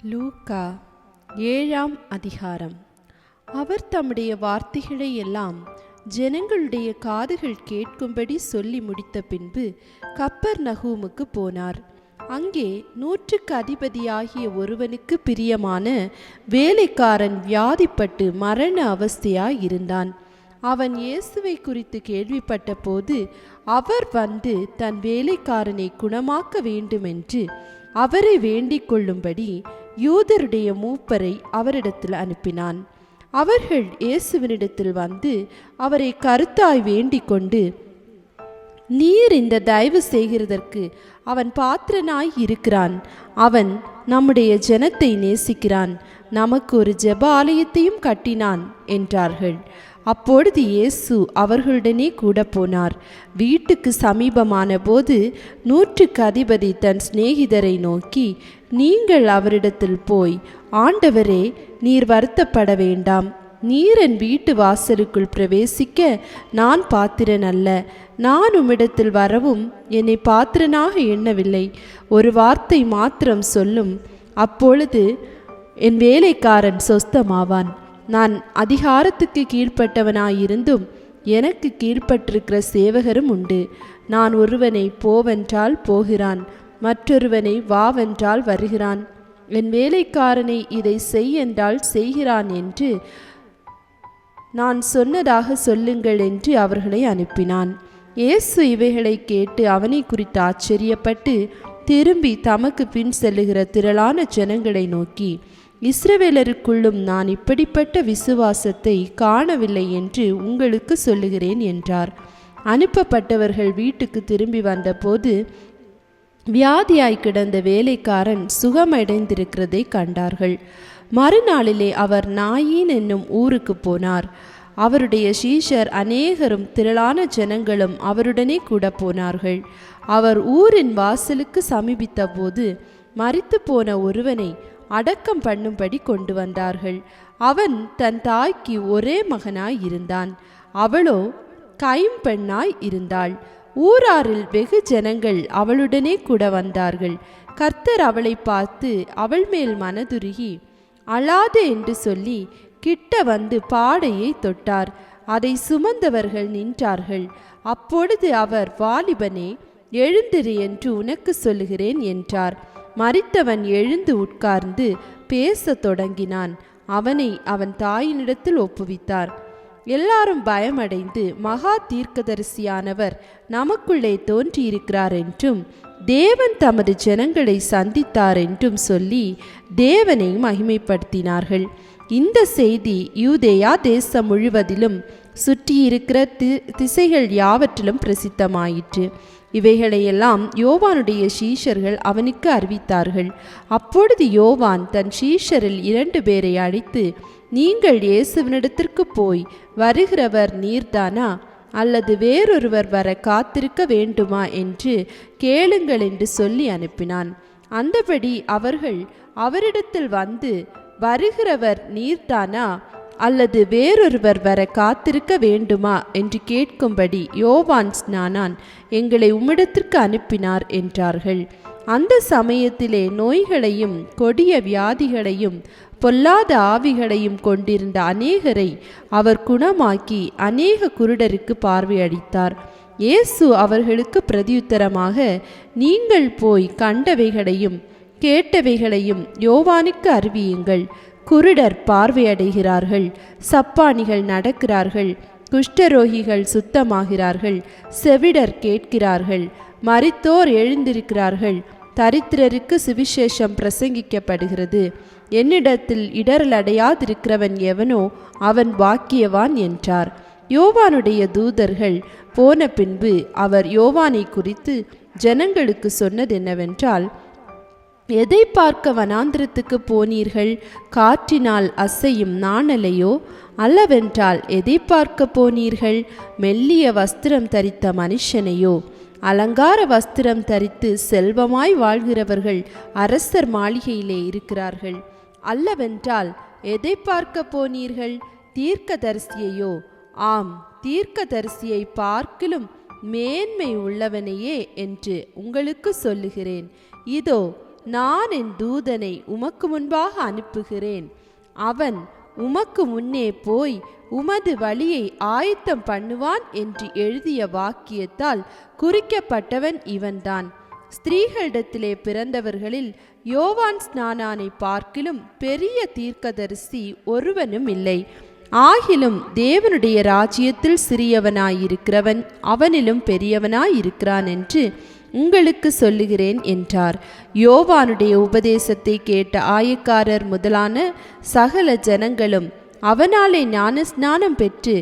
லூக்கா 7ஆம் அதிகாரம். அவர் தம்முடைய வார்த்தைகளை எல்லாம் ஜனங்களுடைய காதுகள் கேட்கும்படி சொல்லி முடித்த பின்பு கப்பர்நகூமுக்கு போனார். அங்கே 100க்கு அதிபதியாகிய ஒருவனுக்கு பிரியமான வேலைக்காரன் வியாதிப்பட்டு மரண அவஸ்தையாயிருந்தான். அவன் இயேசுவை குறித்து கேள்விப்பட்ட போது அவர் வந்து தன் வேலைக்காரனை குணமாக்க வேண்டுமென்று அவரை வேண்டிக் கொள்ளும்படி யூதருடைய மூப்பரை அவரிடத்தில் அனுப்பினான். அவர்கள் இயேசுவினிடத்தில் வந்து அவரை கருத்தாய் வேண்டிக் கொண்டு, நீர் இந்த தயவு செய்கிறதற்கு அவன் பாத்திரனாய் இருக்கிறான். அவன் நம்முடைய ஜனத்தை நேசிக்கிறான், நமக்கு ஒரு ஜெப ஆலயத்தையும் கட்டினான் என்றார்கள். அப்பொழுது இயேசு அவர்களுடனே கூட போனார். வீட்டுக்கு சமீபமான போது 100க்கு அதிபதி தன் சிநேகிதரை நோக்கி, நீங்கள் அவரிடத்தில் போய், ஆண்டவரே, நீர் வருத்தப்பட வேண்டாம். நீர் என் வீட்டு வாசலுக்குள் பிரவேசிக்க நான் பாத்திரன் அல்ல. நான் உம்மிடத்தில் வரவும் என்னை பாத்திரனாக எண்ணவில்லை. ஒரு வார்த்தை மாத்திரம் சொல்லும், அப்பொழுது என் வேலைக்காரன் சொஸ்தமாவான். நான் அதிகாரத்துக்கு கீழ்ப்பட்டவனாயிருந்தும் எனக்கு கீழ்ப்பட்டிருக்கிற சேவகரும் உண்டு. நான் ஒருவனை போவென்றால் போகிறான், மற்றொருவனை வாவென்றால் வருகிறான். என் வேலைக்காரனை இதை செய் என்றால் செய்கிறான் என்று நான் சொன்னதாக சொல்லுங்கள் என்று அவர்களை அனுப்பினான். இயேசு இவைகளை கேட்டு அவனை குறித்து ஆச்சரியப்பட்டு திரும்பி தமக்கு பின் செல்லுகிற திரளான ஜனங்களை நோக்கி, இஸ்ரவேலருக்குள்ளும் நான் இப்படிப்பட்ட விசுவாசத்தை காணவில்லை என்று உங்களுக்கு சொல்லுகிறேன் என்றார். அனுப்பப்பட்டவர்கள் வீட்டுக்கு திரும்பி வந்தபோது வியாதியாய் கிடந்த வேலைக்காரன் சுகமடைந்திருக்கிறதை கண்டார்கள். மறுநாளிலே அவர் நாயின் என்னும் ஊருக்கு போனார். அவருடைய சீஷர் அநேகரும் திரளான ஜனங்களும் அவருடனே கூட போனார்கள். அவர் ஊரின் வாசலுக்கு சமீபித்த போது மரித்து போன ஒருவனை அடக்கம் பண்ணும்படி கொண்டு வந்தார்கள். அவன் தன் தாய்க்கு ஒரே மகனாய் இருந்தான். அவளோ கைம்பெண்ணாய் இருந்தாள். ஊராரில் வெகு ஜனங்கள் அவளுடனே கூட வந்தார்கள். கர்த்தர் அவளை பார்த்து அவள் மேல் மனதுருகி, அழாதே என்று சொல்லி கிட்ட வந்து பாடையை தொட்டார். அதை சுமந்தவர்கள் நின்றார்கள். அப்பொழுது அவர், வாலிபனே, எழுந்திரு என்று உனக்கு சொல்லுகிறேன் என்றார். மரித்தவன் எழுந்து உட்கார்ந்து பேசத் தொடங்கினான். அவனை அவன் தாயினிடத்தில் ஒப்புவித்தார். எல்லாரும் பயமடைந்து, மகா தீர்க்கதரிசியானவர் நமக்குள்ளே தோன்றியிருக்கிறார் என்றும் தேவன் தமது ஜனங்களை சந்தித்தார் என்றும் சொல்லி தேவனை மகிமைப்படுத்தினார்கள். இந்த செய்தி யூதேயா தேசம் முழுவதிலும் சுற்றியிருக்கிற திசைகள் யாவற்றிலும் பிரசித்தமாயிற்று. இவைகளையெல்லாம் யோவானுடைய சீஷர்கள் அவனுக்கு அறிவித்தார்கள். அப்பொழுது யோவான் தன் சீஷரில் 2 பேரை அழைத்து, நீங்கள் இயேசுவினிடத்திற்கு போய், வருகிறவர் நீர்தானா, அல்லது வேறொருவர் வர காத்திருக்க வேண்டுமா என்று கேளுங்கள் என்று சொல்லி அனுப்பினான். அந்தபடி அவர்கள் அவரிடத்தில் வந்து, வருகிறவர் நீர்தானா, அல்லது வேறொருவர் வர காத்திருக்க வேண்டுமா என்று கேட்கும்படி யோவான் ஸ்நானான் எங்களை உம்மிடத்திற்கு அனுப்பினார் என்றார்கள். அந்த சமயத்திலே நோய்களையும் கொடிய வியாதிகளையும் பொல்லாத ஆவிகளையும் கொண்டிருந்த அநேகரை அவர் குணமாக்கி அநேக குருடருக்கு பார்வையளித்தார். இயேசு அவர்களுக்கு பிரதியுத்தரமாக, நீங்கள் போய் கண்டவைகளையும் கேட்டவைகளையும் யோவானுக்கு அறிவியுங்கள். குருடர் பார்வையடைகிறார்கள், சப்பானிகள் நடக்கிறார்கள், குஷ்டரோகிகள் சுத்தமாகிறார்கள், செவிடர் கேட்கிறார்கள், மரித்தோர் எழுந்திருக்கிறார்கள், தரித்திரருக்கு சுவிசேஷம் பிரசங்கிக்கப்படுகிறது. என்னிடத்தில் இடரல் அடையாதிருக்கிறவன் எவனோ அவன் பாக்கியவான் என்றார். யோவானுடைய தூதர்கள் போன பின்பு அவர் யோவானை குறித்து ஜனங்களுக்கு சொன்னதென்னவென்றால், எதை பார்க்க வனாந்திரத்துக்கு போனீர்கள்? காற்றினால் அசையும் நாணலையோ? அல்லவென்றால் எதை பார்க்க போனீர்கள்? மெல்லிய வஸ்திரம் தரித்த மனுஷனையோ? அலங்கார வஸ்திரம் தரித்து செல்வமாய் வாழ்கிறவர்கள் அரசர் மாளிகையிலே இருக்கிறார்கள். அல்லவென்றால் எதை பார்க்க போனீர்கள்? தீர்க்கதரிசியையோ? ஆம், தீர்க்கதரிசியை பார்க்கிலும் மேன்மை உள்ளவனையே என்று உங்களுக்கு சொல்லுகிறேன். இதோ நான் என் தூதனை உமக்கு முன்பாக அனுப்புகிறேன். அவன் உமக்கு முன்னே போய் உமது வழியை ஆயத்தம் பண்ணுவான் என்று எழுதிய வாக்கியத்தால் குறிக்கப்பட்டவன் இவன்தான். ஸ்திரீகளிடத்திலே பிறந்தவர்களில் யோவான் ஸ்நானானை பார்க்கிலும் பெரிய தீர்க்கதரிசி ஒருவனும் இல்லை. ஆகிலும் தேவனுடைய ராஜ்யத்தில் சிறியவனாயிருக்கிறவன் அவனிலும் பெரியவனாயிருக்கிறான் என்று உங்களுக்கு சொல்லுகிறேன் என்றார். யோவானுடைய உபதேசத்தை கேட்ட ஆயக்காரர் முதலான சகல ஜனங்களும் அவனாலே ஞானஸ்நானம் பெற்று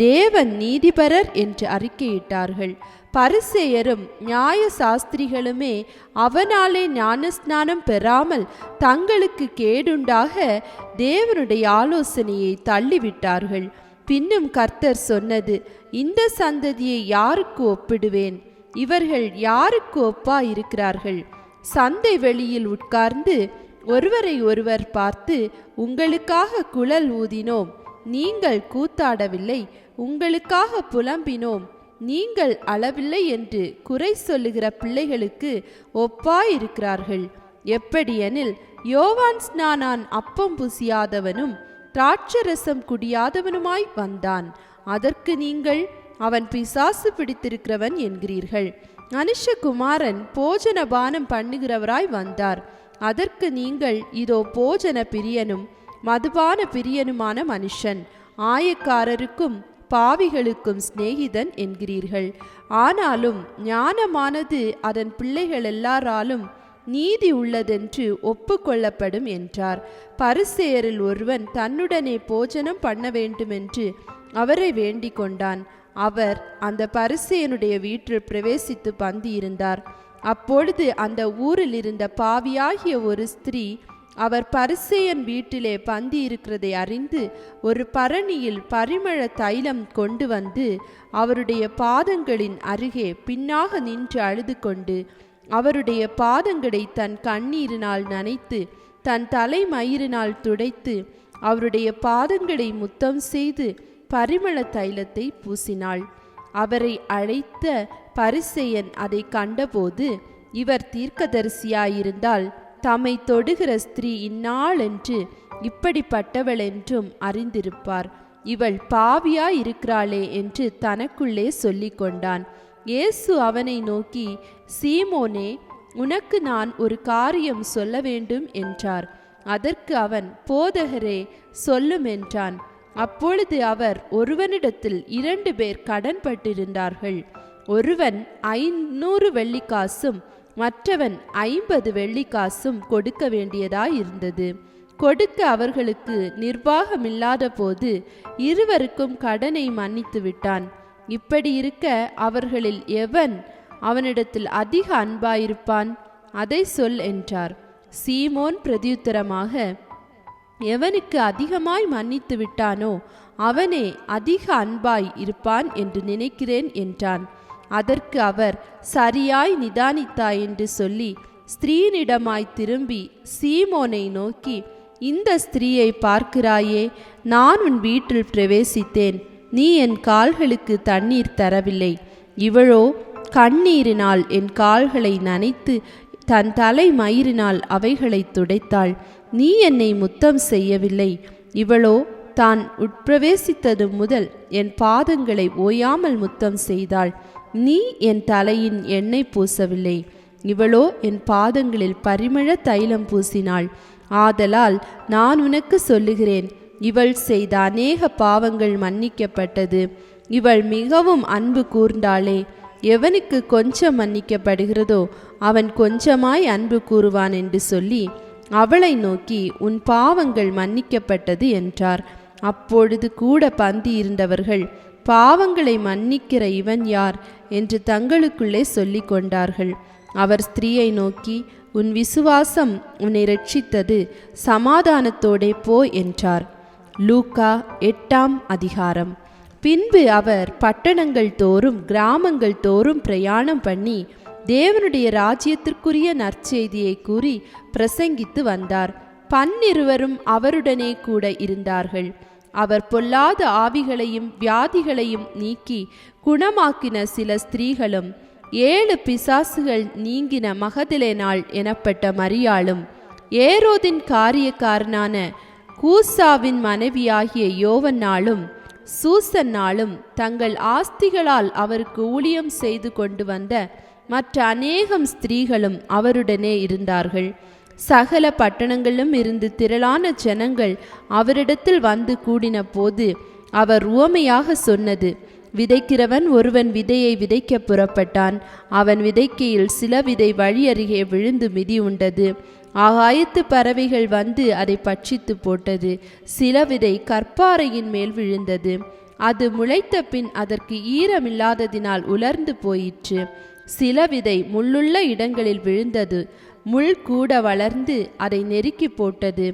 தேவன் நீதிபரர் என்று அறிக்கையிட்டார்கள். பரிசேயரும் நியாய சாஸ்திரிகளுமே அவனாலே ஞானஸ்நானம் பெறாமல் தங்களுக்கு கேடுண்டாக தேவனுடைய ஆலோசனையை தள்ளிவிட்டார்கள். பின்னும் கர்த்தர் சொன்னது, இந்த சந்ததியை யாருக்கு ஒப்பிடுவேன்? இவர்கள் யாருக்கு ஒப்பா இருக்கிறார்கள்? சந்தை வெளியில் உட்கார்ந்து ஒருவரை ஒருவர் பார்த்து, உங்களுக்காக குழல் ஊதினோம், நீங்கள் கூத்தாடவில்லை, உங்களுக்காக புலம்பினோம், நீங்கள் அளவில்லை என்று குறை சொல்லுகிற பிள்ளைகளுக்கு ஒப்பாயிருக்கிறார்கள். எப்படியெனில் யோவான் ஸ்நானான் அப்பம் புசியாதவனும் திராட்சரசம் குடியாதவனுமாய் வந்தான். அதற்கு நீங்கள் அவன் பிசாசு பிடித்திருக்கிறவன் என்கிறீர்கள். மனுஷகுமாரன் போஜன பானம் பண்ணுகிறவராய் வந்தார். அதற்கு நீங்கள் இதோ போஜன பிரியனும் மதுபான பிரியனுமான மனுஷன், ஆயக்காரருக்கும் பாவிகளுக்கும் சிநேகிதன் என்கிறீர்கள். ஆனாலும் ஞானமானது அதன் பிள்ளைகள் எல்லாராலும் நீதி உள்ளதென்று ஒப்புக்கொள்ளப்படும் என்றார். பரிசேயரில் ஒருவன் தன்னுடனே போஜனம் பண்ண வேண்டுமென்று அவரை வேண்டிக் கொண்டான். அவர் அந்த பரிசேயனுடைய வீட்டில் பிரவேசித்து பந்தியிருந்தார். அப்பொழுது அந்த ஊரில் இருந்த பாவியாகிய ஒரு ஸ்திரீ அவர் பரிசேயன் வீட்டிலே பந்தி இருக்கிறதை அறிந்து ஒரு பரணியில் பரிமள தைலம் கொண்டு வந்து அவருடைய பாதங்களின் அருகே பின்னாக நின்று அழுது கொண்டு அவருடைய பாதங்களை தன் கண்ணீரினால் நனைத்து தன் தலைமயிரினால் துடைத்து அவருடைய பாதங்களை முத்தம் செய்து பரிமள தைலத்தை பூசினாள். அவரை அழைத்த பரிசேயன் அதை கண்டபோது, இவர் தீர்க்கதரிசியாயிருந்தால் தம்மை தொடுகிற ஸ்திரீ இன்னாள் என்று இப்படிப்பட்டவள் என்றும் அறிந்திருப்பார். இவள் பாவியாயிருக்கிறாளே என்று தனக்குள்ளே சொல்லி கொண்டான். இயேசு அவனை நோக்கி, சீமோனே, உனக்கு நான் ஒரு காரியம் சொல்ல வேண்டும் என்றார். அதற்கு அவன், போதகரே, சொல்லும் என்றான். அப்பொழுது அவர், ஒருவனிடத்தில் 2 பேர் கடன் பட்டிருந்தார்கள். ஒருவன் 500 வெள்ளிக்காசும் மற்றவன் 50 வெள்ளிக்காசும் கொடுக்க வேண்டியதாயிருந்தது. கொடுக்க அவர்களுக்கு நிர்வாகமில்லாத போது இருவருக்கும் கடனை மன்னித்து விட்டான். இப்படி இருக்க அவர்களில் எவன் அவனிடத்தில் அதிக அன்பாயிருப்பான்? அதை சொல் என்றார். சீமோன் பிரதியுத்தரமாக, எவனுக்கு அதிகமாய் மன்னித்து விட்டானோ அவனே அதிக அன்பாய் இருப்பான் என்று நினைக்கிறேன் என்றான். அதற்கு அவர், சரியாய் நிதானித்தாய் என்று சொல்லி ஸ்திரீனிடமாய் திரும்பி சீமோனை நோக்கி, இந்த ஸ்திரீயை பார்க்கிறாயே, நான் உன் வீட்டில் பிரவேசித்தேன், நீ என் கால்களுக்கு தண்ணீர் தரவில்லை. இவளோ கண்ணீரினால் என் கால்களை நனைத்து தன் தலை மயிரினால் அவைகளை துடைத்தாள். நீ என்னை முத்தம் செய்யவில்லை. இவளோ தான் உட்பிரவேசித்தது முதல் என் பாதங்களை ஓயாமல் முத்தம் செய்தாள். நீ என் தலையின் எண்ணெய் பூசவில்லை. இவளோ என் பாதங்களில் பரிமள தைலம் பூசினாள். ஆதலால் நான் உனக்கு சொல்லுகிறேன், இவள் செய்த அநேக பாவங்கள் மன்னிக்கப்பட்டது. இவள் மிகவும் அன்பு கூர்ந்தாளே. எவனுக்கு கொஞ்சம் மன்னிக்கப்படுகிறதோ அவன் கொஞ்சமாய் அன்பு கூறுவான் என்று சொல்லி அவளை நோக்கி, உன் பாவங்கள் மன்னிக்கப்பட்டது என்றார். அப்பொழுது கூட பந்தி இருந்தவர்கள், பாவங்களை மன்னிக்கிற இவன் யார் என்று தங்களுக்குள்ளே சொல்லி கொண்டார்கள். அவர் ஸ்திரீயை நோக்கி, உன் விசுவாசம் உன்னை ரட்சித்தது, சமாதானத்தோடே போ என்றார். லூக்கா 8ஆம் அதிகாரம். பின்பு அவர் பட்டணங்கள் தோறும் கிராமங்கள் தோறும் பிரயாணம் பண்ணி தேவனுடைய ராஜ்யத்திற்குரிய நற்செய்தியை கூறி பிரசங்கித்து வந்தார். 12 அவருடனே கூட இருந்தார்கள். அவர் பொல்லாத ஆவிகளையும் வியாதிகளையும் நீக்கி குணமாக்கின சில ஸ்திரீகளும் 7 பிசாசுகள் நீங்கின மகதலேனாள் எனப்பட்ட மரியாளும் ஏரோதின் காரியக்காரனான கூசாவின் மனைவியாகிய யோவன்னாளும் சூசன்னாளும் தங்கள் ஆஸ்திகளால் அவருக்கு ஊழியம் செய்து கொண்டு வந்த மற்ற அநேகம் ஸ்திரீகளும் அவருடனே இருந்தார்கள். சகல பட்டணங்களிலும் இருந்து திரளான ஜனங்கள் அவரிடத்தில் வந்து கூடின போது அவர் உவமையாக சொன்னது: விதைக்கிறவன் ஒருவன் விதையை விதைக்க புறப்பட்டான். அவன் விதைக்கையில் சில விதை வழி அருகே விழுந்து மிதி உண்டது. ஆகாயத்து பறவைகள் வந்து அதை பட்சித்து போட்டது. சில விதை கற்பாறையின் மேல் விழுந்தது. அது முளைத்த பின் அதற்கு ஈரமில்லாததினால் உலர்ந்து போயிற்று. சில விதை முள்ளுள்ள இடங்களில் விழுந்தது. முள் கூட வளர்ந்து அதை நெருக்கி போட்டது.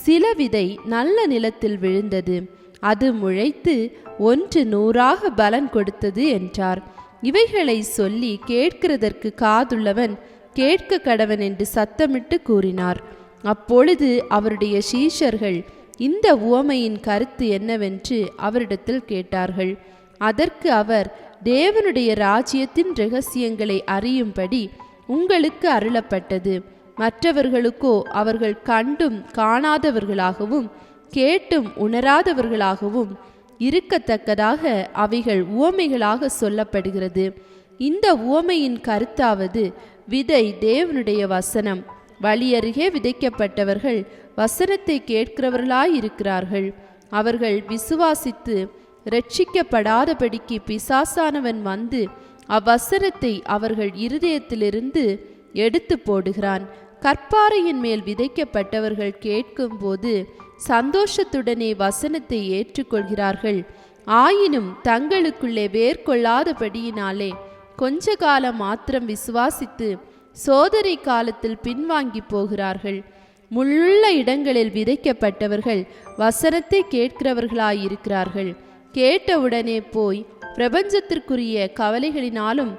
சில விதை நல்ல நிலத்தில் விழுந்தது. அது முளைத்து 100 பலன் கொடுத்தது என்றார். இவைகளை சொல்லி கேட்கிறதற்கு காதுள்ளவன் கேட்க கடவன் என்று சத்தமிட்டு கூறினார். அப்பொழுது அவருடைய சீஷர்கள் இந்த உவமையின் கருத்து என்னவென்று அவரிடத்தில் கேட்டார்கள். அதற்கு அவர், தேவனுடைய ராஜ்யத்தின் இரகசியங்களை அறியும்படி உங்களுக்கு அருளப்பட்டது. மற்றவர்களுக்கோ அவர்கள் கண்டும் காணாதவர்களாகவும் கேட்டும் உணராதவர்களாகவும் இருக்கத்தக்கதாக அவைகள் உவமைகளாக சொல்லப்படுகிறது. இந்த உவமையின் கருத்தாவது: விதை தேவனுடைய வசனம். வழியருகே விதைக்கப்பட்டவர்கள் வசனத்தை கேட்கிறவர்களாயிருக்கிறார்கள். அவர்கள் விசுவாசித்து இரட்சிக்கப்படாதபடிக்கு பிசாசானவன் வந்து அவ்வசனத்தை அவர்கள் இருதயத்திலிருந்து எடுத்து போடுகிறான். கற்பாறையின் மேல் விதைக்கப்பட்டவர்கள் கேட்கும்போது சந்தோஷத்துடனே வசனத்தை ஏற்றுக்கொள்கிறார்கள். ஆயினும் தங்களுக்குள்ளே வேர்கொள்ளாதபடியினாலே கொஞ்ச காலம் மாத்திரம் விசுவாசித்து சோதனை காலத்தில் பின்வாங்கி போகிறார்கள். முள்ளுள்ள இடங்களில் விதைக்கப்பட்டவர்கள் வசனத்தை கேட்கிறவர்களாயிருக்கிறார்கள். கேட்டவுடனே போய் பிரபஞ்சத்திற்குரிய கவலைகளினாலும்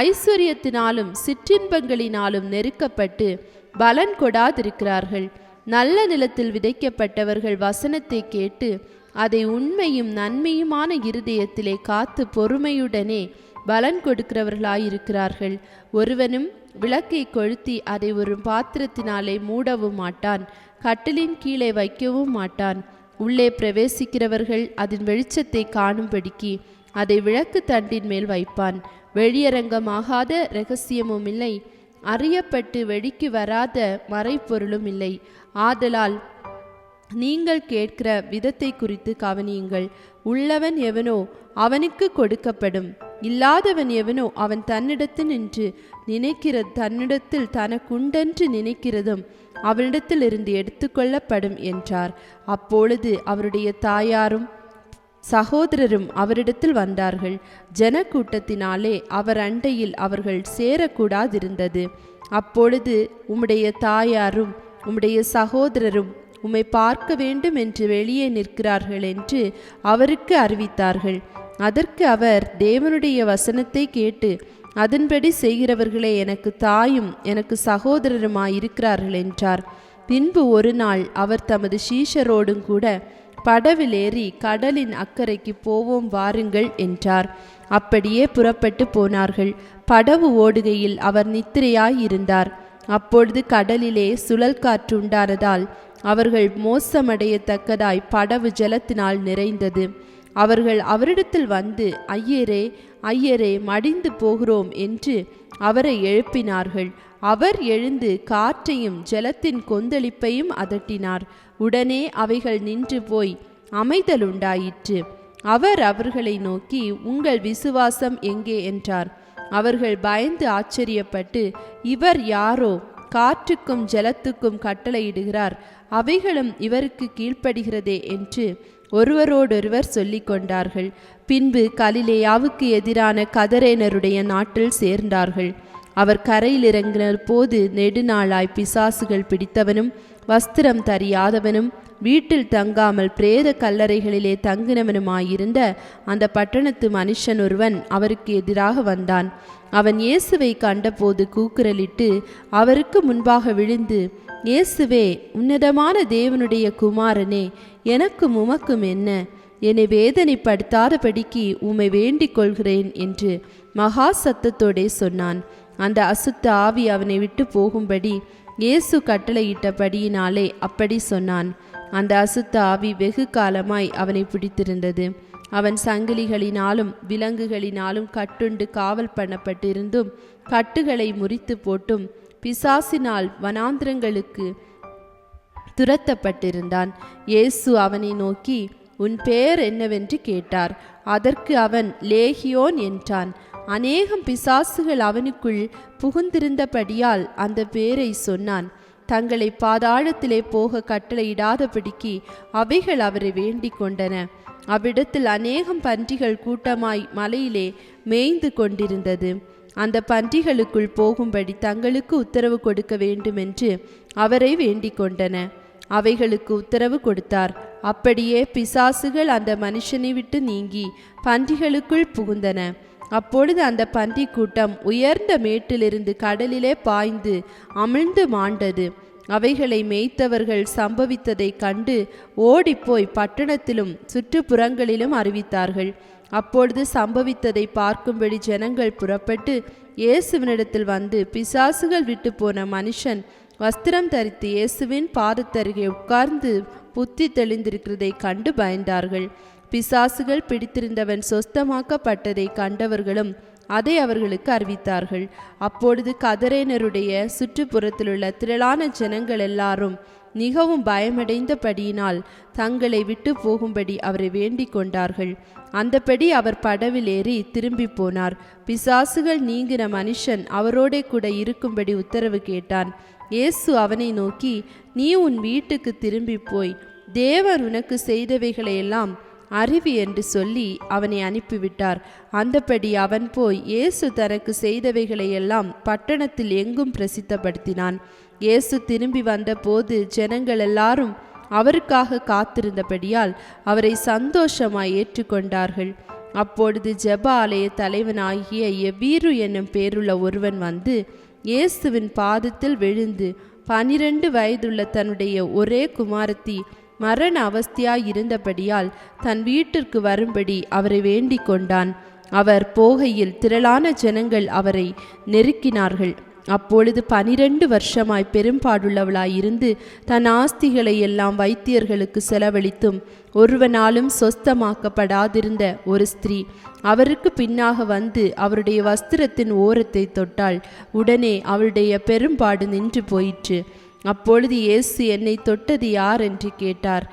ஐஸ்வர்யத்தினாலும் சிற்றின்பங்களினாலும் நெருக்கப்பட்டு பலன் கொடாதிருக்கிறார்கள். நல்ல நிலத்தில் விதைக்கப்பட்டவர்கள் வசனத்தை கேட்டு அதை உண்மையும் நன்மையுமான இருதயத்திலே காத்து பொறுமையுடனே பலன் கொடுக்கிறவர்களாயிருக்கிறார்கள். ஒருவனும் விளக்கை கொளுத்தி அதை ஒரு பாத்திரத்தினாலே மூடவும் மாட்டான், கட்டிலின் கீழே வைக்கவும் மாட்டான். உள்ளே பிரவேசிக்கிறவர்கள் அதன் வெளிச்சத்தை காணும்படிக்கு அதை விளக்கு தண்டின் மேல் வைப்பான். வெளியரங்கமாகாத இரகசியமும் இல்லை, அறியப்பட்டு வெளிக்கு வராத மறைப்பொருளும் இல்லை. ஆதலால் நீங்கள் கேட்கிற விதத்தை குறித்து கவனியுங்கள். உள்ளவன் எவனோ அவனுக்கு கொடுக்கப்படும், இல்லாதவன் எவனோ அவன் தன்னிடத்தில் நின்று தன்னிடத்தில் தனக்குண்டென்று நினைக்கிறதும் அவனிடத்தில் இருந்து எடுத்துக்கொள்ளப்படும் என்றார். அப்பொழுது அவருடைய தாயாரும் சகோதரரும் அவரிடத்தில் வந்தார்கள். ஜனக்கூட்டத்தினாலே அவர் அண்டையில் அவர்கள் சேரக்கூடாதிருந்தது. அப்பொழுது உம்முடைய தாயாரும் உம்முடைய சகோதரரும் உம்மை பார்க்க வேண்டும் என்று வெளியே நிற்கிறார்கள் என்று அவருக்கு அறிவித்தார்கள். அதற்கு அவர், தேவனுடைய வசனத்தை கேட்டு அதன்படி செய்கிறவர்களே எனக்கு தாயும் எனக்கு சகோதரருமாயிருக்கிறார்கள் என்றார். பின்பு ஒரு நாள் அவர் தமது சீஷரோடும் கூட படவில் ஏறி கடலின் அக்கறைக்கு போவோம் வாருங்கள் என்றார். அப்படியே புறப்பட்டு போனார்கள். படவு ஓடுகையில் அவர் நித்திரையாயிருந்தார். அப்பொழுது கடலிலே சுழல் காற்று உண்டானதால் அவர்கள் மோசமடையத்தக்கதாய் படவு ஜலத்தினால் நிறைந்தது. அவர்கள் அவரிடத்தில் வந்து, ஐயரே ஐயரே, மடிந்து போகிறோம் என்று அவரை எழுப்பினார்கள். அவர் எழுந்து காற்றையும் ஜலத்தின் கொந்தளிப்பையும் அதட்டினார். உடனே அவைகள் நின்று போய் அமைதல் உண்டாயிற்று. அவர் அவர்களை நோக்கி, உங்கள் விசுவாசம் எங்கே என்றார். அவர்கள் பயந்து ஆச்சரியப்பட்டு, இவர் யாரோ, காற்றுக்கும் ஜலத்துக்கும் கட்டளையிடுகிறார், அவைகளும் இவருக்கு கீழ்ப்படுகிறதே என்று ஒருவரோடொருவர் சொல்லிக் கொண்டார்கள். பின்பு கலிலேயாவுக்கு எதிரான கதரேனருடைய நாட்டில் சேர்ந்தார்கள். அவர் கரையில் இறங்கின போது நெடுநாளாய் பிசாசுகள் பிடித்தவனும் வஸ்திரம் தரியாதவனும் வீட்டில் தங்காமல் பிரேத கல்லறைகளிலே தங்கினவனுமாயிருந்த அந்த பட்டணத்து மனுஷன் ஒருவன் அவருக்கு எதிராக வந்தான். அவன் இயேசுவை கண்டபோது கூக்குரலிட்டு அவருக்கு முன்பாக விழுந்து, இயேசுவே, உன்னதமான தேவனுடைய குமாரனே, எனக்கும் உமக்கும் என்ன? என்னை வேதனைப்படுத்தாதபடிக்கு உம்மை வேண்டிக் கொள்கிறேன் என்று மகா சத்தத்தோடே சொன்னான். அந்த அசுத்த ஆவி அவனை விட்டு போகும்படி இயேசு கட்டளையிட்டபடியினாலே அப்படி சொன்னான். அந்த அசுத்த ஆவி வெகு காலமாய் அவனை பிடித்திருந்தது. அவன் சங்கிலிகளினாலும் விலங்குகளினாலும் கட்டுண்டு காவல் பண்ணப்பட்டிருந்தும் கட்டுகளை முறித்து போட்டும் பிசாசினால் வனாந்திரங்களுக்கு துரத்தப்பட்டிருந்தான். இயேசு அவனை நோக்கி, உன் பெயர் என்னவென்று கேட்டார். அதற்கு அவன் லேகியோன் என்றான். அநேகம் பிசாசுகள் அவனுக்குள் புகுந்திருந்தபடியால் அந்த பெயரை சொன்னான். தங்களை பாதாளத்திலே போக கட்டளையிடாதபடிக்கு அவைகள் அவரை வேண்டிக் கொண்டன. அவ்விடத்தில் அநேகம் பன்றிகள் கூட்டமாய் மலையிலே மேய்ந்து கொண்டிருந்தது. அந்த பன்றிகளுக்குள் போகும்படி தங்களுக்கு உத்தரவு கொடுக்க வேண்டுமென்று அவரை வேண்டிக் கொண்டன. அவைகளுக்கு உத்தரவு கொடுத்தார். அப்படியே பிசாசுகள் அந்த மனுஷனை விட்டு நீங்கி பன்றிகளுக்குள் புகுந்தன. அப்பொழுது அந்த பன்றி கூட்டம் உயர்ந்த மேட்டிலிருந்து கடலிலே பாய்ந்து அமிழ்ந்து மாண்டது. அவைகளை மேய்த்தவர்கள் சம்பவித்ததை கண்டு ஓடிப்போய் பட்டணத்திலும் சுற்றுப்புறங்களிலும் அறிவித்தார்கள். அப்பொழுது சம்பவித்ததை பார்க்கும்படி ஜனங்கள் புறப்பட்டு இயேசுவினிடத்தில் வந்து, பிசாசுகள் விட்டு போன மனுஷன் வஸ்திரம் தரித்து இயேசுவின் பாதத்தருகே உட்கார்ந்து புத்தி தெளிந்திருக்கிறதை கண்டு பயந்தார்கள். பிசாசுகள் பிடித்திருந்தவன் சொஸ்தமாக்கப்பட்டதை கண்டவர்களும் அதை அவர்களுக்கு அறிவித்தார்கள். அப்பொழுது கதரேனருடைய சுற்றுப்புறத்திலுள்ள திரளான ஜனங்கள் எல்லாரும் மிகவும் பயமடைந்தபடியினால் தங்களை விட்டு போகும்படி அவரை வேண்டிக் கொண்டார்கள். அந்தபடி அவர் படவில் ஏறி திரும்பி போனார். பிசாசுகள் நீங்கின மனுஷன் அவரோடே கூட இருக்கும்படி உத்தரவு கேட்டான். இயேசு அவனை நோக்கி, நீ உன் வீட்டுக்கு திரும்பி போய் தேவன் உனக்கு செய்தவைகளையெல்லாம் அறிவி என்று சொல்லி அவனை அனுப்பிவிட்டார். அந்தபடி அவன் போய் இயேசு தனக்கு செய்தவைகளையெல்லாம் பட்டணத்தில் எங்கும் பிரசித்தப்படுத்தினான். இயேசு திரும்பி வந்தபோது ஜனங்கள் எல்லாரும் அவருக்காக காத்திருந்தபடியால் அவரை சந்தோஷமாய் ஏற்றுக்கொண்டார்கள். அப்பொழுது ஜெப ஆலய தலைவனாகிய எவ்வீரு என்னும் பேருள்ள ஒருவன் வந்து இயேசுவின் பாதத்தில் விழுந்து 12 வயதுள்ள தன்னுடைய ஒரே குமாரத்தி மரண அவஸ்தையாய் இருந்தபடியால் தன் வீட்டிற்கு வரும்படி அவரை வேண்டிக் கொண்டான். அவர் போகையில் திரளான ஜனங்கள் அவரை நெருக்கினார்கள். அப்பொழுது 12 வருஷமாய் பெரும்பாடுள்ளவளாயிருந்து தன் ஆஸ்திகளை எல்லாம் வைத்தியர்களுக்கு செலவழித்தும் ஒருவனாலும் சொஸ்தமாக்கப்படாதிருந்த ஒரு ஸ்திரீ அவருக்கு பின்னாக வந்து அவருடைய வஸ்திரத்தின் ஓரத்தை தொட்டாள். உடனே அவளுடைய பெரும்பாடு நின்று போயிற்று. அப்பொழுது இயேசு, என்னை தொட்டது யார் என்று கேட்டார்.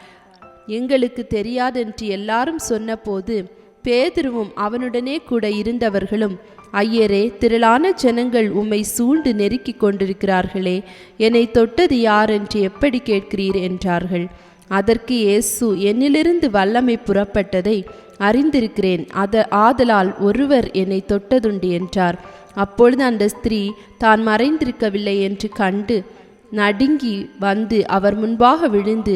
எங்களுக்கு தெரியாதென்று எல்லாரும் சொன்னபோது பேதுருவும் அவனுடனே கூட இருந்தவர்களும், ஐயரே, திரளான ஜனங்கள் உம்மை சூழ்ந்து நெருக்கி கொண்டிருக்கிறார்களே, என்னை தொட்டது யார் என்று எப்படி கேட்கிறீர் என்றார்கள். அதற்கு இயேசு, என்னிலிருந்து வல்லமை புறப்பட்டதை அறிந்திருக்கிறேன், ஆதலால் ஒருவர் என்னை தொட்டதுண்டு என்றார். அப்பொழுது அந்த ஸ்திரீ தான் மறைந்திருக்கவில்லை என்று கண்டு நடுங்கி வந்து அவர் முன்பாக விழுந்து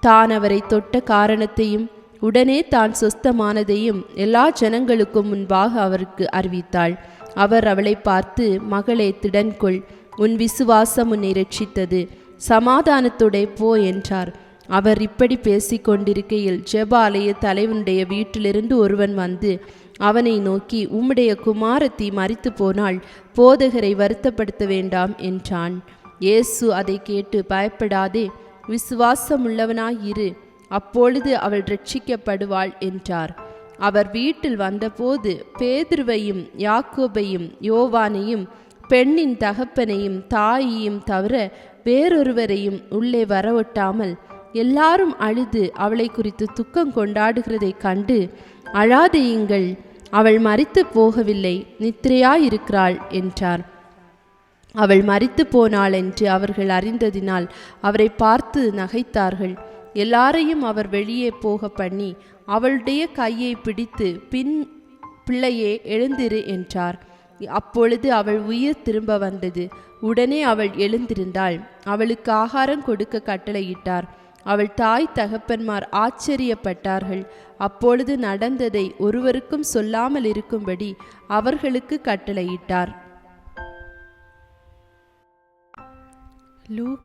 தான் அவரை தொட்ட காரணத்தையும் உடனே தான் சொஸ்தமானதையும் எல்லா ஜனங்களுக்கும் முன்பாக அவருக்கு அறிவித்தாள். அவர் அவளை பார்த்து, மகளே, திடன்கொள், உன் விசுவாசம் உன்னை ரட்சித்தது, சமாதானத்தோடே போ என்றார். அவர் இப்படி பேசிக்கொண்டிருக்கையில் ஜெப ஆலய தலைவனுடைய வீட்டிலிருந்து ஒருவன் வந்து அவனை நோக்கி, உம்முடைய குமாரத்தி மரித்து போனால் போதகரை வருத்தப்படுத்த வேண்டாம் என்றான். இயேசு அதை கேட்டு, பயப்படாதே, விசுவாசமுள்ளவனாயிரு, அப்பொழுது அவள் ரட்சிக்கப்படுவாள் என்றார். அவர் வீட்டில் வந்தபோது பேதுருவையும் யாக்கோபையும் யோவானையும் பெண்ணின் தகப்பனையும் தாயையும் தவிர வேறொருவரையும் உள்ளே வரவொட்டாமல் எல்லாரும் அழுது அவளை குறித்து துக்கம் கொண்டாடுகிறதை கண்டு, அழாதேயுங்கள், அவள் மரித்து போகவில்லை, நித்திரையாயிருக்கிறாள் என்றார். அவள் மரித்து போனாள் என்று அவர்கள் அறிந்ததினால் அவரை பார்த்து நகைத்தார்கள். எல்லாரையும் அவர் வெளியே போக பண்ணி அவளுடைய கையை பிடித்து, பிள்ளையே, எழுந்திரு என்றார். அப்பொழுது அவள் உயிர் திரும்ப வந்தது. உடனே அவள் எழுந்திருந்தாள். அவளுக்கு ஆகாரம் கொடுக்க கட்டளையிட்டார். அவள் தாய் தகப்பன்மார் ஆச்சரியப்பட்டார்கள். அப்பொழுது நடந்ததை ஒருவருக்கும் சொல்லாமல் இருக்கும்படி அவர்களுக்கு கட்டளையிட்டார். லூக்